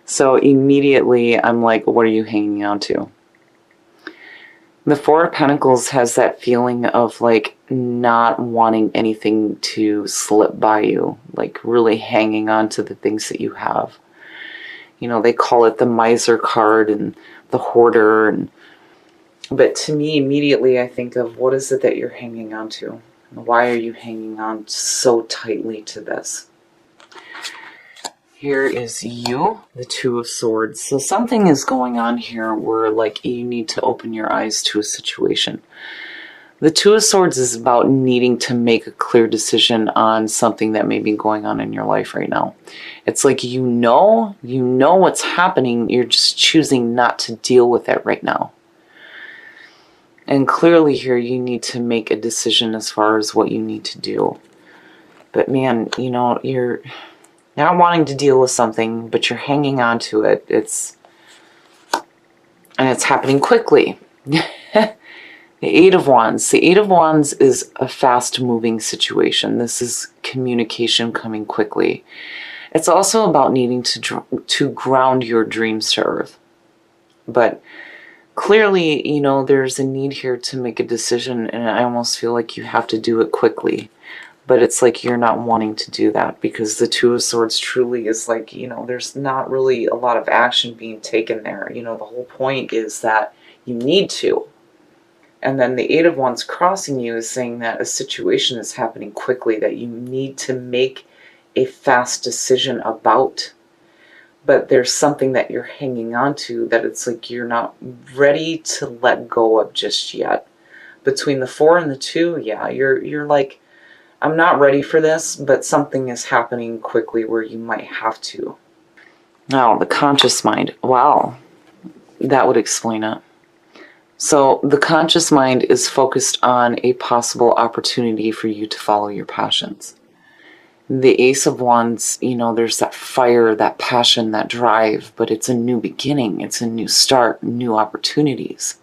So immediately I'm like, what are you hanging on to? The Four of Pentacles has that feeling of like not wanting anything to slip by you, like really hanging on to the things that you have. You know, they call it the miser card and the hoarder. But to me, immediately I think of, what is it that you're hanging on to? Why are you hanging on so tightly to this? Here is you, the Two of Swords. So something is going on here where like you need to open your eyes to a situation. The Two of Swords is about needing to make a clear decision on something that may be going on in your life right now. It's like you know what's happening, you're just choosing not to deal with it right now. And clearly here you need to make a decision as far as what you need to do. But man, you know, you're not wanting to deal with something, but you're hanging on to it. It's happening quickly. The Eight of Wands. The Eight of Wands is a fast-moving situation. This is communication coming quickly. It's also about needing to ground your dreams to earth. But clearly, you know, there's a need here to make a decision, and I almost feel like you have to do it quickly. But it's like you're not wanting to do that because the Two of Swords truly is like, you know, there's not really a lot of action being taken there. You know, the whole point is that you need to. And then the Eight of Wands crossing you is saying that a situation is happening quickly that you need to make a fast decision about. But there's something that you're hanging on to that it's like you're not ready to let go of just yet. Between the Four and the Two, yeah, you're like, I'm not ready for this, but something is happening quickly where you might have to. Now, the conscious mind. Wow, that would explain it. So the conscious mind is focused on a possible opportunity for you to follow your passions. The Ace of Wands, you know, there's that fire, that passion, that drive, but it's a new beginning. It's a new start, new opportunities.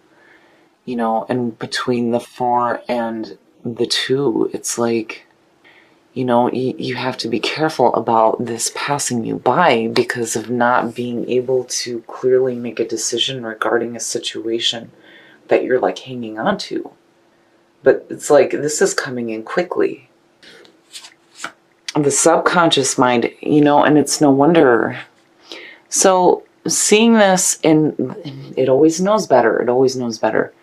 You know, and between the Four and the Two, it's like, you know, you have to be careful about this passing you by because of not being able to clearly make a decision regarding a situation that you're like hanging on to. But it's like this is coming in quickly. The subconscious mind, you know, and it's no wonder. So seeing this, and it always knows better. It always knows better.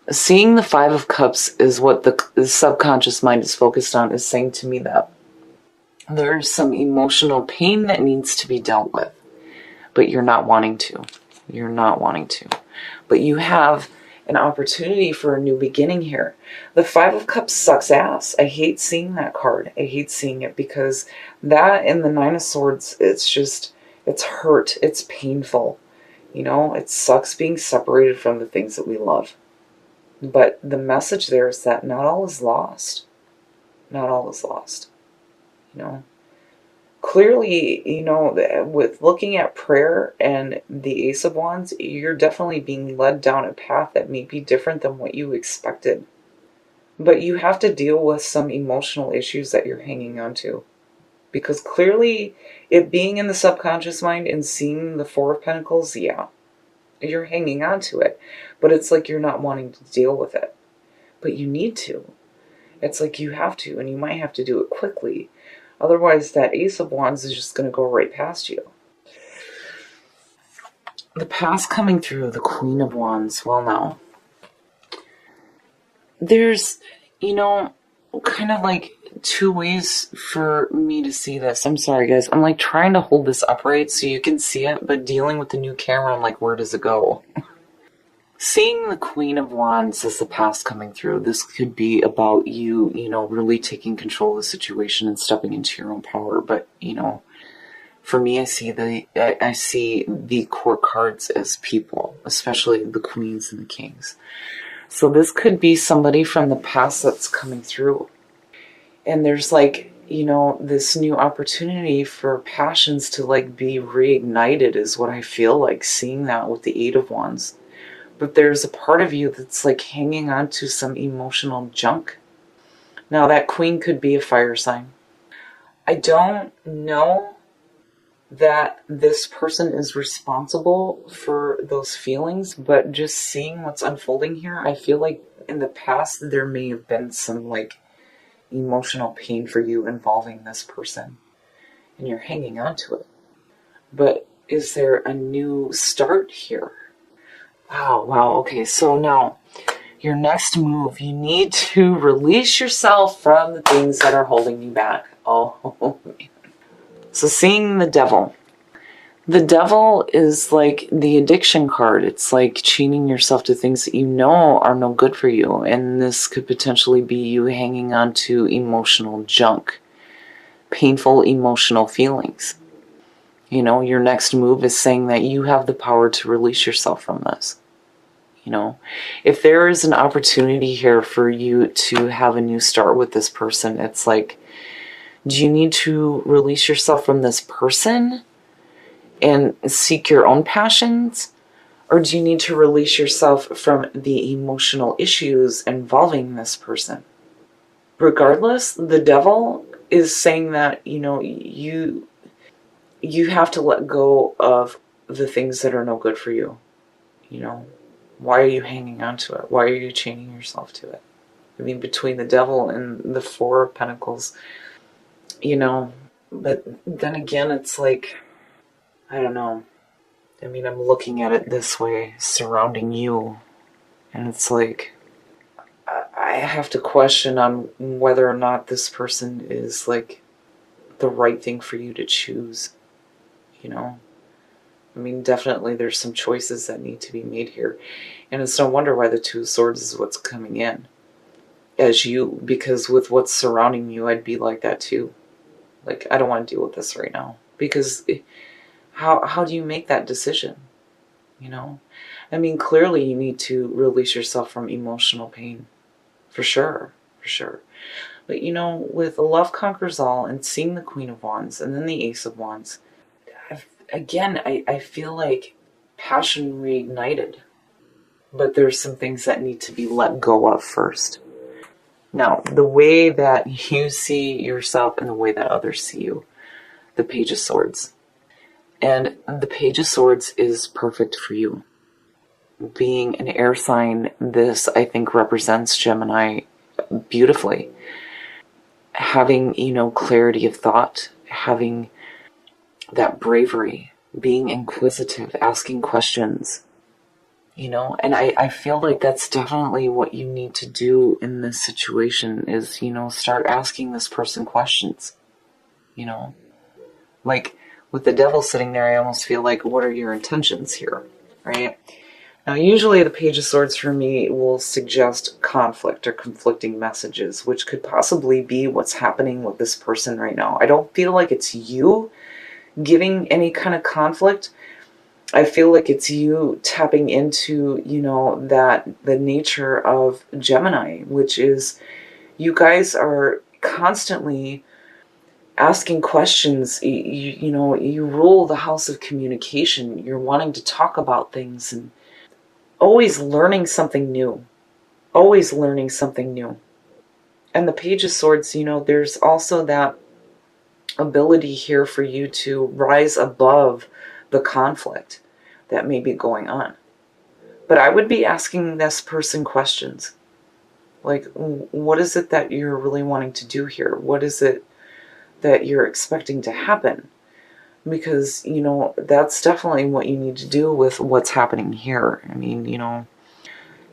Seeing the Five of Cups is what the subconscious mind is focused on, is saying to me that there's some emotional pain that needs to be dealt with, but you're not wanting to. You're not wanting to. But you have an opportunity for a new beginning here. The Five of Cups sucks ass. I hate seeing that card. I hate seeing it because that and the Nine of Swords, it's just, it's hurt. It's painful. You know, it sucks being separated from the things that we love. But the message there is that not all is lost. Not all is lost. You know, clearly, you know, with looking at prayer and the Ace of Wands, you're definitely being led down a path that may be different than what you expected. But you have to deal with some emotional issues that you're hanging on to. Because clearly, it being in the subconscious mind and seeing the Four of Pentacles, yeah, you're hanging on to it. But it's like you're not wanting to deal with it. But you need to. It's like you have to, and you might have to do it quickly. Otherwise, that Ace of Wands is just going to go right past you. The past coming through, the Queen of Wands. Well, now, there's, you know, kind of like two ways for me to see this. I'm sorry, guys. I'm like trying to hold this upright so you can see it, but dealing with the new camera, I'm like, where does it go? Seeing the Queen of Wands as the past coming through, this could be about you, you know, really taking control of the situation and stepping into your own power. But, you know, for me, I see the court cards as people, especially the queens and the kings. So this could be somebody from the past that's coming through. And there's like, you know, this new opportunity for passions to like be reignited is what I feel like, seeing that with the Eight of Wands. But there's a part of you that's like hanging on to some emotional junk. Now that Queen could be a fire sign. I don't know that this person is responsible for those feelings, but just seeing what's unfolding here, I feel like in the past there may have been some like emotional pain for you involving this person, and you're hanging on to it. But is there a new start here? Wow, okay, so now your next move, you need to release yourself from the things that are holding you back. Oh, man. So seeing the devil. The devil is like the addiction card. It's like chaining yourself to things that you know are no good for you. And this could potentially be you hanging on to emotional junk, painful emotional feelings. You know, your next move is saying that you have the power to release yourself from this. You know, if there is an opportunity here for you to have a new start with this person, it's like, do you need to release yourself from this person and seek your own passions? Or do you need to release yourself from the emotional issues involving this person? Regardless, the devil is saying that, you know, you have to let go of the things that are no good for you. You know, why are you hanging on to it? Why are you chaining yourself to it? I mean, between the devil and the Four of Pentacles, you know, but then again, it's like, I don't know. I mean, I'm looking at it this way, surrounding you, and it's like, I have to question on whether or not this person is like the right thing for you to choose, you know? I mean, definitely there's some choices that need to be made here. And it's no wonder why the Two of Swords is what's coming in as you, because with what's surrounding you, I'd be like that too. Like, I don't want to deal with this right now. Because how do you make that decision? You know? I mean, clearly you need to release yourself from emotional pain. For sure. But you know, with Love Conquers All and seeing the Queen of Wands and then the Ace of Wands, I feel like passion reignited. But there's some things that need to be let go of first. Now, the way that you see yourself and the way that others see you, the Page of Swords. And the Page of Swords is perfect for you. Being an air sign, this, I think, represents Gemini beautifully. Having, you know, clarity of thought, having that bravery, being inquisitive, asking questions, you know, and I feel like that's definitely what you need to do in this situation is, you know, start asking this person questions, you know, like with the devil sitting there, I almost feel like, what are your intentions here, right? Now, usually the Page of Swords for me will suggest conflict or conflicting messages, which could possibly be what's happening with this person right now. I don't feel like it's you giving any kind of conflict. I feel like it's you tapping into, you know, that the nature of Gemini, which is you guys are constantly asking questions. You know, you rule the house of communication. You're wanting to talk about things and always learning something new. Always learning something new. And the Page of Swords, you know, there's also that ability here for you to rise above the conflict that may be going on. But I would be asking this person questions. Like, what is it that you're really wanting to do here? What is it that you're expecting to happen? Because, you know, that's definitely what you need to do with what's happening here. I mean, you know,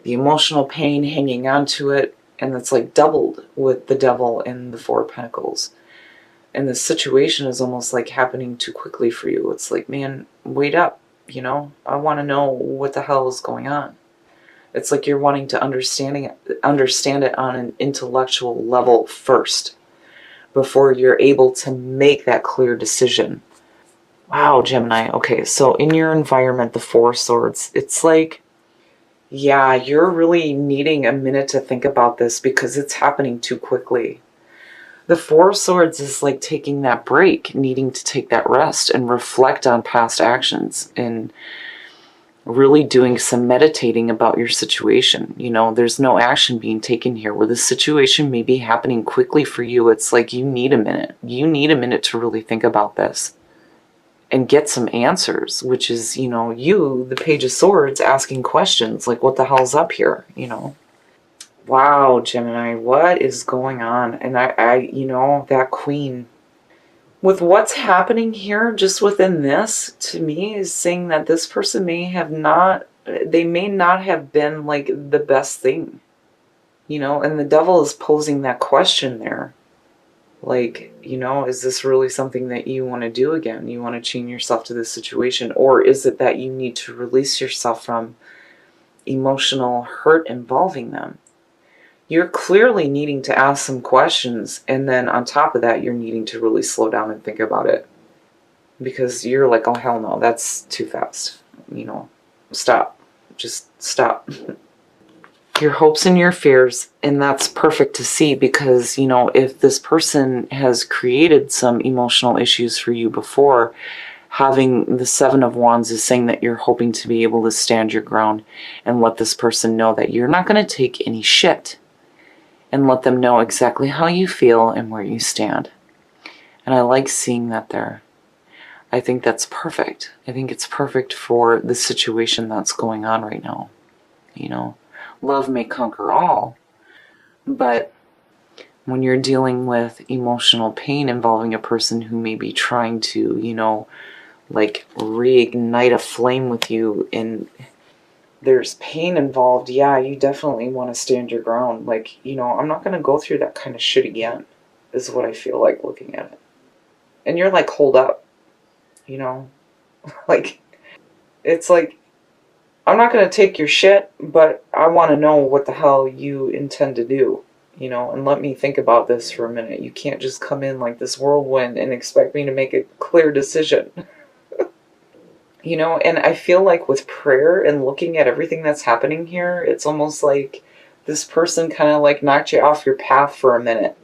the emotional pain, hanging on to it, and it's like doubled with the devil and the Four of Pentacles. And the situation is almost like happening too quickly for you. It's like, man, wait up, you know? I want to know what the hell is going on. It's like you're wanting to understand it on an intellectual level first before you're able to make that clear decision. Wow, Gemini. Okay, so in your environment, the Four of Swords, it's like, yeah, you're really needing a minute to think about this because it's happening too quickly. The Four of Swords is like taking that break, needing to take that rest and reflect on past actions and really doing some meditating about your situation. You know, there's no action being taken here where the situation may be happening quickly for you. It's like you need a minute. You need a minute to really think about this and get some answers, which is, you know, you, the Page of Swords, asking questions like, what the hell's up here, you know? Wow, Gemini, what is going on? And you know, that Queen, with what's happening here, just within this, to me, is saying that this person may not have been like the best thing, you know, and the Devil is posing that question there. Like, you know, is this really something that you want to do again? You want to chain yourself to this situation? Or is it that you need to release yourself from emotional hurt involving them? You're clearly needing to ask some questions, and then on top of that, you're needing to really slow down and think about it. Because you're like, oh hell no, that's too fast. You know, stop. Just stop. Your hopes and your fears, and that's perfect to see, because, you know, if this person has created some emotional issues for you before, having the Seven of Wands is saying that you're hoping to be able to stand your ground and let this person know that you're not going to take any shit, and let them know exactly how you feel and where you stand. And I like seeing that there. I think that's perfect. I think it's perfect for the situation that's going on right now. You know, love may conquer all, but when you're dealing with emotional pain involving a person who may be trying to, you know, like reignite a flame with you, and there's pain involved, yeah, you definitely want to stand your ground. Like, you know, I'm not going to go through that kind of shit again, is what I feel like looking at it. And you're like, hold up, you know, like, it's like, I'm not going to take your shit, but I want to know what the hell you intend to do, you know, and let me think about this for a minute. You can't just come in like this whirlwind and expect me to make a clear decision. You know, and I feel like with prayer and looking at everything that's happening here, it's almost like this person kind of like knocked you off your path for a minute.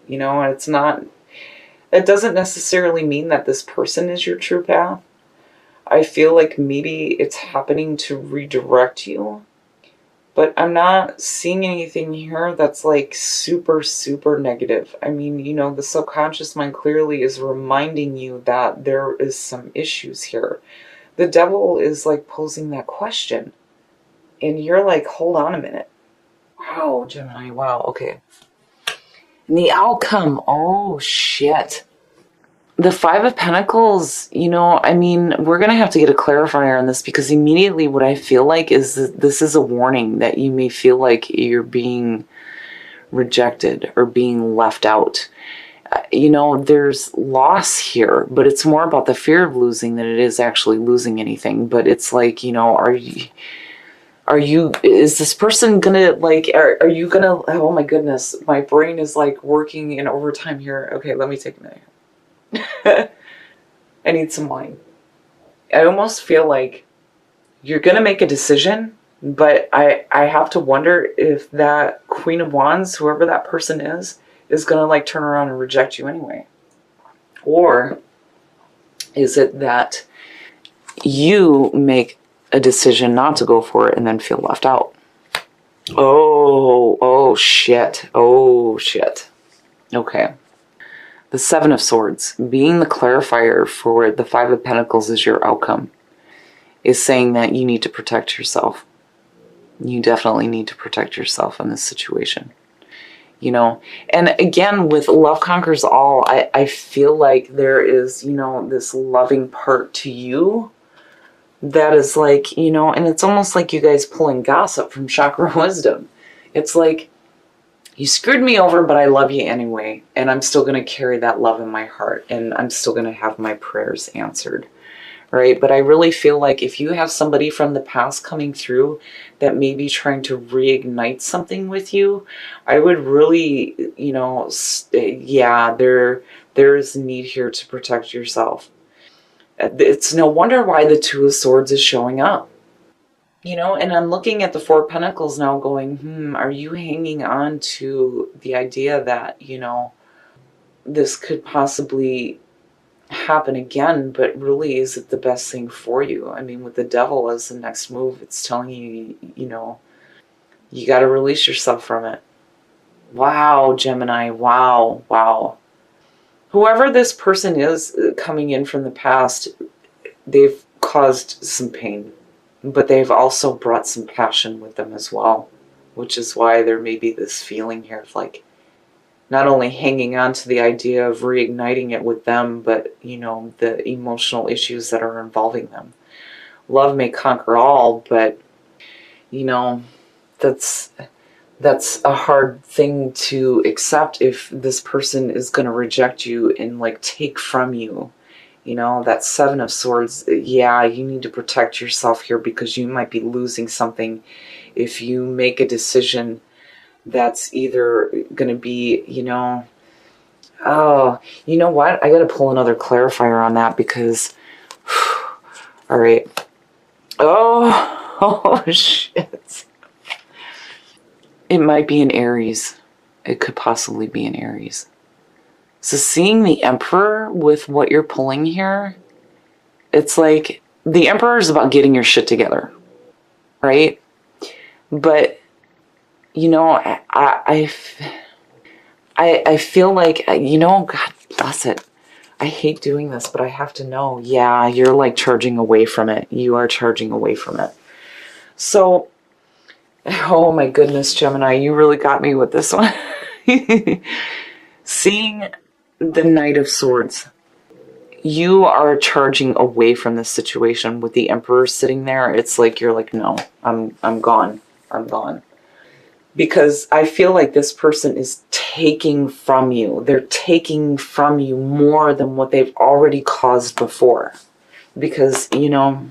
You know, and it doesn't necessarily mean that this person is your true path. I feel like maybe it's happening to redirect you. But I'm not seeing anything here that's like super, super negative. I mean, you know, the subconscious mind clearly is reminding you that there is some issues here. The Devil is like posing that question. And you're like, hold on a minute. Wow, Gemini, wow, okay. And the outcome, oh shit. The Five of Pentacles, you know, I mean, we're going to have to get a clarifier on this, because immediately what I feel like is that this is a warning that you may feel like you're being rejected or being left out. You know, there's loss here, but it's more about the fear of losing than it is actually losing anything. But it's like, you know, is this person gonna like, are you gonna, oh my goodness, my brain is like working in overtime here. Okay, let me take a minute. I need some wine. I almost feel like you're gonna make a decision, but I have to wonder if that Queen of Wands, whoever that person is gonna like turn around and reject you anyway. Or is it that you make a decision not to go for it and then feel left out? Oh shit. Oh shit. Okay. The Seven of Swords, being the clarifier for the Five of Pentacles is your outcome, is saying that you need to protect yourself. You definitely need to protect yourself in this situation. You know, and again, with love conquers all, I feel like there is, you know, this loving part to you that is like, you know, and it's almost like you guys pulling gossip from Chakra Wisdom. It's like, you screwed me over, but I love you anyway, and I'm still going to carry that love in my heart, and I'm still going to have my prayers answered. Right? But I really feel like if you have somebody from the past coming through that may be trying to reignite something with you, I would really, you know, yeah, there is a need here to protect yourself. It's no wonder why the Two of Swords is showing up. You know, and I'm looking at the Four of Pentacles now going, are you hanging on to the idea that, you know, this could possibly happen again, but really, is it the best thing for you? I mean, with the Devil as the next move, it's telling you, you know, you got to release yourself from it. Wow, Gemini, wow. Whoever this person is coming in from the past, they've caused some pain, but they've also brought some passion with them as well, which is why there may be this feeling here of like not only hanging on to the idea of reigniting it with them, but, you know, the emotional issues that are involving them. Love may conquer all, but, you know, that's a hard thing to accept if this person is going to reject you and like take from you. You know, that Seven of Swords, yeah, you need to protect yourself here because you might be losing something if you make a decision that's either going to be, you know, oh, you know what? I got to pull another clarifier on that because, all right. Oh, oh, shit. It might be an Aries. It could possibly be an Aries. So seeing the Emperor with what you're pulling here, it's like the Emperor is about getting your shit together, right? But, you know, I feel like, you know, God bless it. I hate doing this, but I have to know, yeah, you're like charging away from it. You are charging away from it. So, oh my goodness, Gemini, you really got me with this one. Seeing the Knight of Swords, you are charging away from this situation with the Emperor sitting there. It's like you're like, no, I'm gone. I'm gone. Because I feel like this person is taking from you. They're taking from you more than what they've already caused before. Because, you know,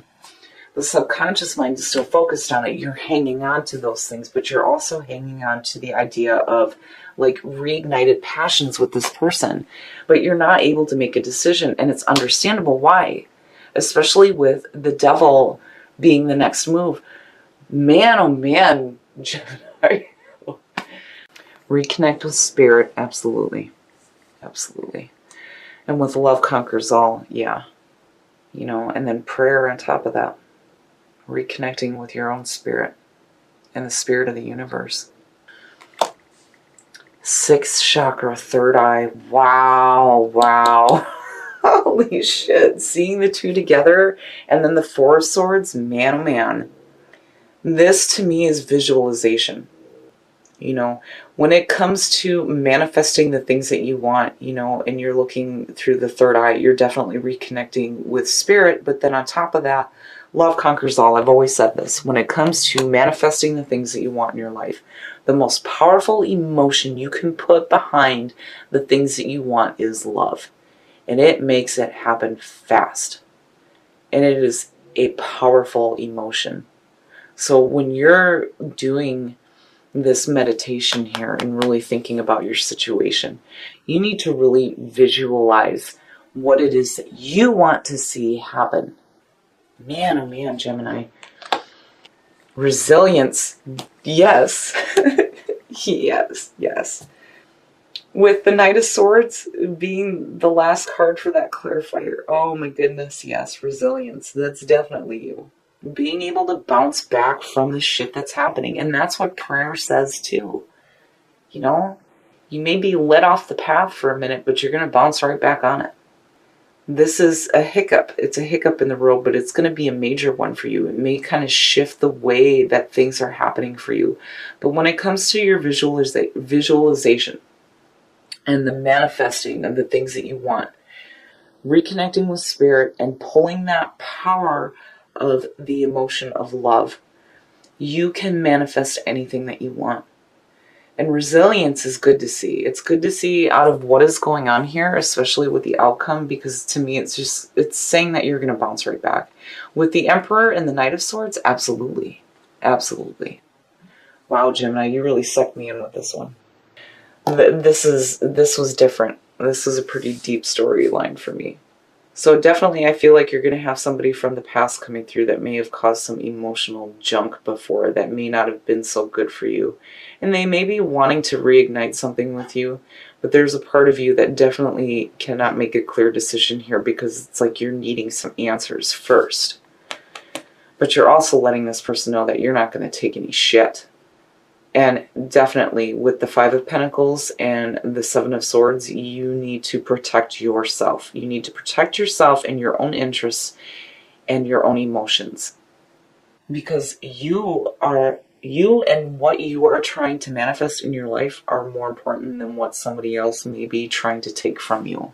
the subconscious mind is still focused on it. You're hanging on to those things, but you're also hanging on to the idea of like reignited passions with this person. But you're not able to make a decision, and it's understandable why. Especially with the Devil being the next move. Man, oh man, Gemini. Reconnect with spirit, absolutely. Absolutely. And with love conquers all, yeah. You know, and then prayer on top of that. Reconnecting with your own spirit and the spirit of the universe. Sixth chakra, third eye. Wow, wow. Holy shit. Seeing the two together and then the Four of Swords, man, oh man. This to me is visualization. You know, when it comes to manifesting the things that you want, you know, and you're looking through the third eye, you're definitely reconnecting with spirit. But then on top of that, love conquers all. I've always said this. When it comes to manifesting the things that you want in your life, the most powerful emotion you can put behind the things that you want is love. And it makes it happen fast. And it is a powerful emotion. So when you're doing this meditation here and really thinking about your situation, you need to really visualize what it is that you want to see happen. Man, oh man, Gemini. Resilience. Yes. Yes, yes. With the Knight of Swords being the last card for that clarifier. Oh my goodness, yes. Resilience. That's definitely you. Being able to bounce back from the shit that's happening. And that's what prayer says too. You know, you may be let off the path for a minute, but you're going to bounce right back on it. This is a hiccup. It's a hiccup in the road, but it's going to be a major one for you. It may kind of shift the way that things are happening for you. But when it comes to your visualization and the manifesting of the things that you want, reconnecting with spirit and pulling that power of the emotion of love, you can manifest anything that you want. And resilience is good to see. It's good to see out of what is going on here, especially with the outcome, because to me it's saying that you're going to bounce right back. With the Emperor and the Knight of Swords, absolutely. Absolutely. Wow, Gemini, you really sucked me in with this one. This was different. This was a pretty deep storyline for me. So definitely I feel like you're going to have somebody from the past coming through that may have caused some emotional junk before that may not have been so good for you. And they may be wanting to reignite something with you, but there's a part of you that definitely cannot make a clear decision here because it's like you're needing some answers first. But you're also letting this person know that you're not going to take any shit. And definitely with the Five of Pentacles and the Seven of Swords, you need to protect yourself. You need to protect yourself and your own interests and your own emotions. Because you and what you are trying to manifest in your life are more important than what somebody else may be trying to take from you.